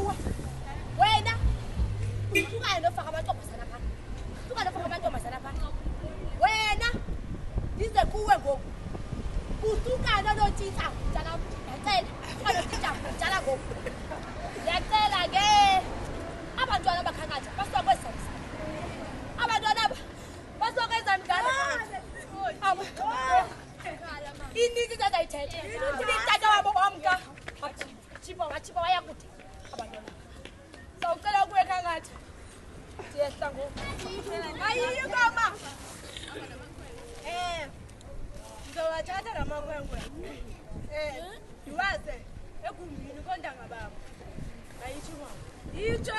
kuwe. Wena ungayino faka amantombazana pha. Ungayino faka amantombazana pha. Wena dize kuwe ngoku. Utukana notitha njalo. Yacela. Notitha njalo ngoku. Yacela ke. Abantwana bakhangathi basokweza. Abantwana basokweza mngane. Iniki zazayithethe. Itata wabo omka. Chipa wayakuthi. Abantwana. Sawucela kuwe kangathi. Siyehla ngoku. Ayiyo mama. Ngizowathatha lamakhwenkwe. Iwaze egumbini kontanga babo. Ayitsho mama. Yitsho.